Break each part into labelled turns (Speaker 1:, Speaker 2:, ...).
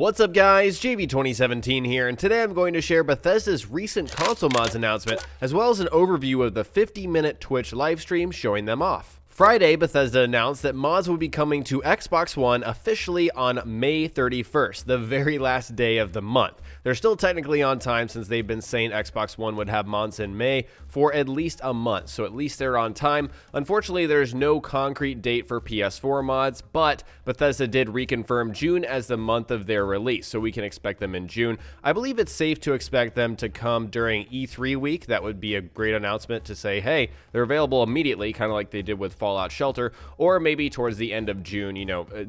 Speaker 1: What's up guys, JV2017 here, and today I'm going to share Bethesda's recent console mods announcement, as well as an overview of the 50-minute Twitch livestream showing them off. Friday, Bethesda announced that mods will be coming to Xbox One officially on May 31st, the very last day of the month. They're still technically on time since they've been saying Xbox One would have mods in May for at least a month, so at least they're on time. Unfortunately, there's no concrete date for PS4 mods, but Bethesda did reconfirm June as the month of their release, so we can expect them in June. I believe it's safe to expect them to come during E3 week. That would be a great announcement to say, hey, they're available immediately, kind of like they did with Fallout Shelter, or maybe towards the end of June,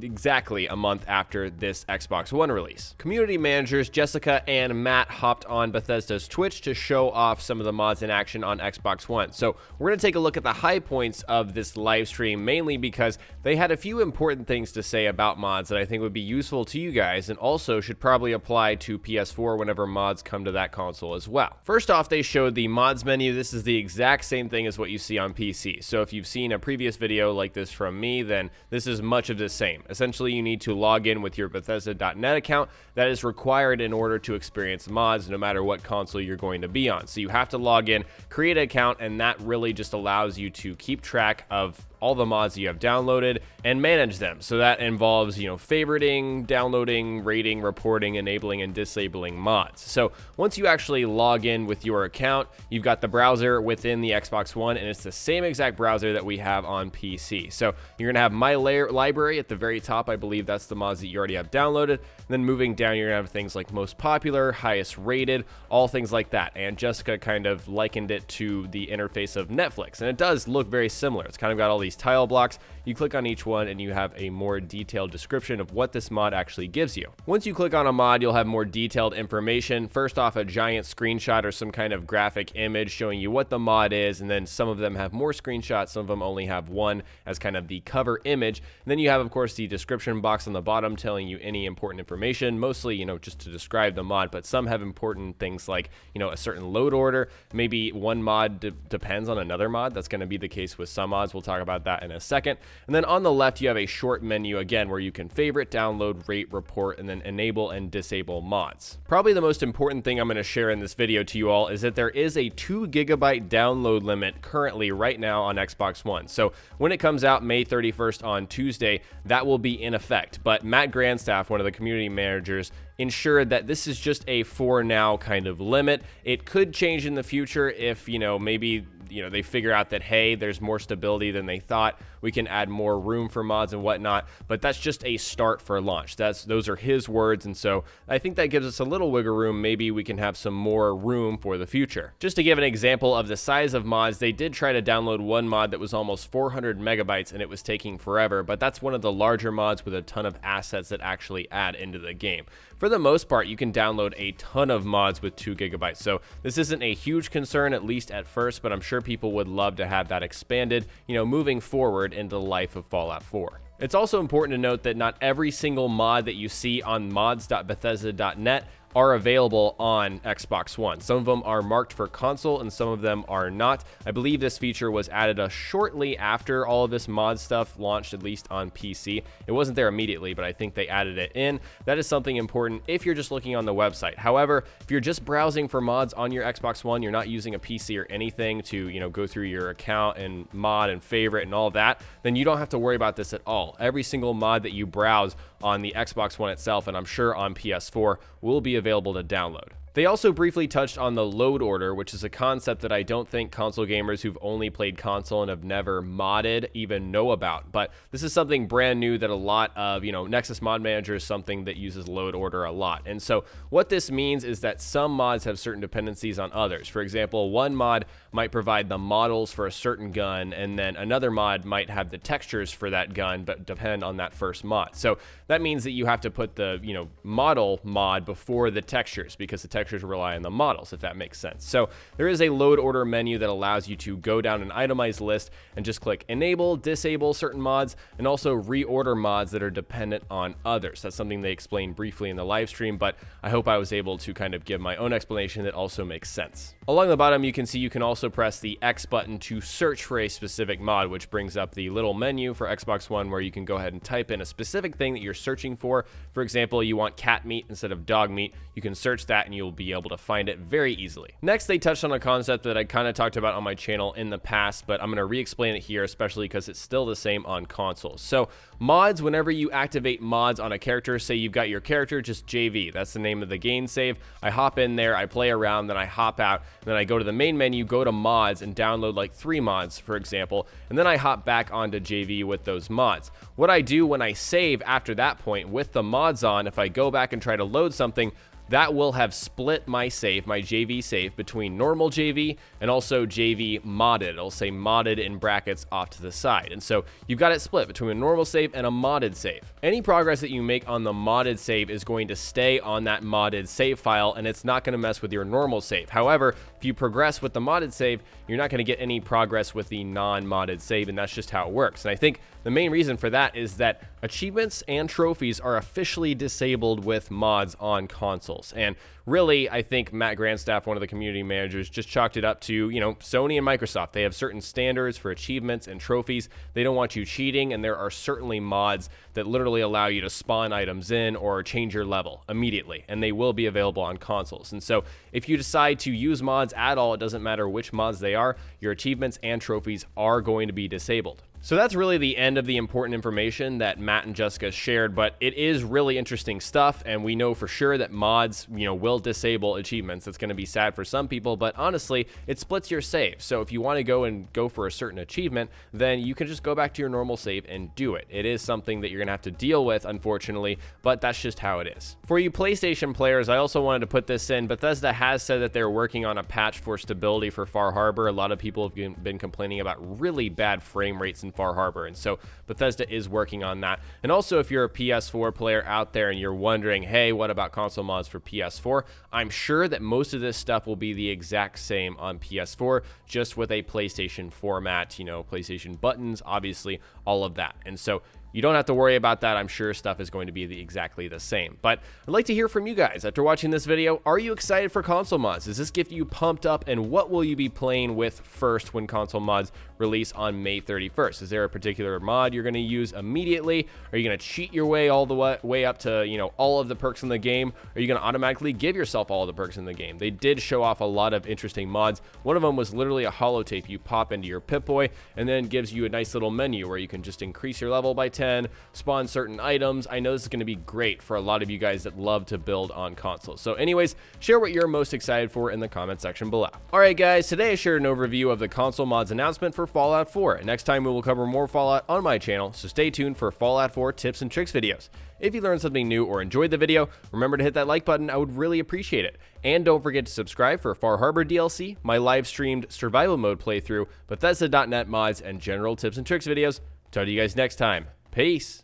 Speaker 1: exactly a month after this Xbox One release. Community managers Jessica and Matt hopped on Bethesda's Twitch to show off some of the mods in action on Xbox One. So we're going to take a look at the high points of this live stream, mainly because they had a few important things to say about mods that I think would be useful to you guys, and also should probably apply to PS4 whenever mods come to that console as well. First off, they showed the mods menu. This is the exact same thing as what you see on PC. So if you've seen a previous video like this from me, then this is much of the same. Essentially, you need to log in with your Bethesda.net account. That is required in order to experience mods no matter what console you're going to be on. So you have to log in, create an account, and that really just allows you to keep track of all the mods that you have downloaded and manage them. So that involves, favoriting, downloading, rating, reporting, enabling, and disabling mods. So once you actually log in with your account, you've got the browser within the Xbox One, and it's the same exact browser that we have on PC. So you're gonna have My Library at the very top. I believe that's the mods that you already have downloaded. And then moving down, you're gonna have things like most popular, highest rated, all things like that. And Jessica kind of likened it to the interface of Netflix, and it does look very similar. It's kind of got all these tile blocks. You click on each one and you have a more detailed description of what this mod actually gives you. Once you click on a mod, you'll have more detailed information. First off, a giant screenshot or some kind of graphic image showing you what the mod is, and then some of them have more screenshots, some of them only have one as kind of the cover image. And then you have, of course, the description box on the bottom telling you any important information, mostly, just to describe the mod, but some have important things like, a certain load order. Maybe one mod depends on another mod. That's going to be the case with some mods. We'll talk about that in a second. And then on the left, you have a short menu again where you can favorite, download, rate, report, and then enable and disable mods. Probably the most important thing I'm going to share in this video to you all is that there is a 2 GB download limit currently right now on Xbox One. So when it comes out May 31st on Tuesday, that will be in effect. But Matt Grandstaff, one of the community managers, ensured that this is just a for now kind of limit. It could change in the future if, maybe they figure out that, hey, there's more stability than they thought. We can add more room for mods and whatnot, but that's just a start for launch. Those are his words, and so I think that gives us a little wiggle room. Maybe we can have some more room for the future. Just to give an example of the size of mods, they did try to download one mod that was almost 400 megabytes, and it was taking forever, but that's one of the larger mods with a ton of assets that actually add into the game. For the most part, you can download a ton of mods with 2 GB, so this isn't a huge concern, at least at first, but I'm sure people would love to have that expanded, moving forward into the life of Fallout 4. It's also important to note that not every single mod that you see on mods.bethesda.net are available on Xbox One. Some of them are marked for console and some of them are not. I believe this feature was added shortly after all of this mod stuff launched, at least on PC. It wasn't there immediately, but I think they added it in. That is something important if you're just looking on the website. However, if you're just browsing for mods on your Xbox One, you're not using a PC or anything to, go through your account and mod and favorite and all that, then you don't have to worry about this at all. Every single mod that you browse on the Xbox One itself, and I'm sure on PS4, will be available to download. They also briefly touched on the load order, which is a concept that I don't think console gamers who've only played console and have never modded even know about. But this is something brand new that a lot of, Nexus Mod Manager is something that uses load order a lot. And so what this means is that some mods have certain dependencies on others. For example, one mod might provide the models for a certain gun, and then another mod might have the textures for that gun, but depend on that first mod. So that means that you have to put the, model mod before the textures, because the textures rely on the models, if that makes sense. So there is a load order menu that allows you to go down an itemized list and just click enable, disable certain mods, and also reorder mods that are dependent on others. That's something they explained briefly in the live stream, but I hope I was able to kind of give my own explanation that also makes sense. Along the bottom, you can see you can also press the X button to search for a specific mod, which brings up the little menu for Xbox One where you can go ahead and type in a specific thing that you're searching for. For example, you want cat meat instead of dog meat. You can search that and you'll be able to find it very easily. Next, they touched on a concept that I kind of talked about on my channel in the past, but I'm going to re-explain it here, especially because it's still the same on consoles. So mods, whenever you activate mods on a character, say you've got your character just JV, that's the name of the game save. I hop in there, I play around, then I hop out, then I go to the main menu, go to mods, and download like 3 mods, for example, and then I hop back onto JV with those mods. What I do when I save after that point with the mods on, if I go back and try to load something, that will have split my save, my JV save, between normal JV and also JV modded. It'll say modded in brackets off to the side. And so you've got it split between a normal save and a modded save. Any progress that you make on the modded save is going to stay on that modded save file, and it's not going to mess with your normal save. However, if you progress with the modded save, you're not going to get any progress with the non-modded save, and that's just how it works. And I think the main reason for that is that achievements and trophies are officially disabled with mods on consoles. And really, I think Matt Grandstaff, one of the community managers, just chalked it up to, Sony and Microsoft. They have certain standards for achievements and trophies. They don't want you cheating, and there are certainly mods that literally allow you to spawn items in or change your level immediately, and they will be available on consoles. And so if you decide to use mods at all, it doesn't matter which mods they are, your achievements and trophies are going to be disabled. So that's really the end of the important information that Matt and Jessica shared, but it is really interesting stuff, and we know for sure that mods, will disable achievements. It's going to be sad for some people, but honestly, it splits your save. So if you want to go for a certain achievement, then you can just go back to your normal save and do it. It is something that you're going to have to deal with, unfortunately, but that's just how it is. For you PlayStation players, I also wanted to put this in. Bethesda has said that they're working on a patch for stability for Far Harbor. A lot of people have been complaining about really bad frame rates in Far Harbor, and so Bethesda is working on that. And also, if you're a PS4 player out there and you're wondering, hey, what about console mods for PS4? I'm sure that most of this stuff will be the exact same on PS4, just with a PlayStation format, PlayStation buttons, obviously, all of that. And so you don't have to worry about that. I'm sure stuff is going to be exactly the same. But I'd like to hear from you guys. After watching this video, are you excited for console mods? Does this get you pumped up? And what will you be playing with first when console mods release on May 31st? Is there a particular mod you're going to use immediately? Are you going to cheat your way all the way up to, all of the perks in the game? Are you going to automatically give yourself all the perks in the game? They did show off a lot of interesting mods. One of them was literally a holotape you pop into your Pip-Boy and then gives you a nice little menu where you can just increase your level by 10, spawn certain items. I know this is going to be great for a lot of you guys that love to build on consoles. So anyways, share what you're most excited for in the comment section below. Alright guys, today I shared an overview of the console mods announcement for Fallout 4. And next time we will cover more Fallout on my channel, so stay tuned for Fallout 4 tips and tricks videos. If you learned something new or enjoyed the video, remember to hit that like button. I would really appreciate it. And don't forget to subscribe for Far Harbor DLC, my live streamed survival mode playthrough, Bethesda.net mods, and general tips and tricks videos. Talk to you guys next time. Peace.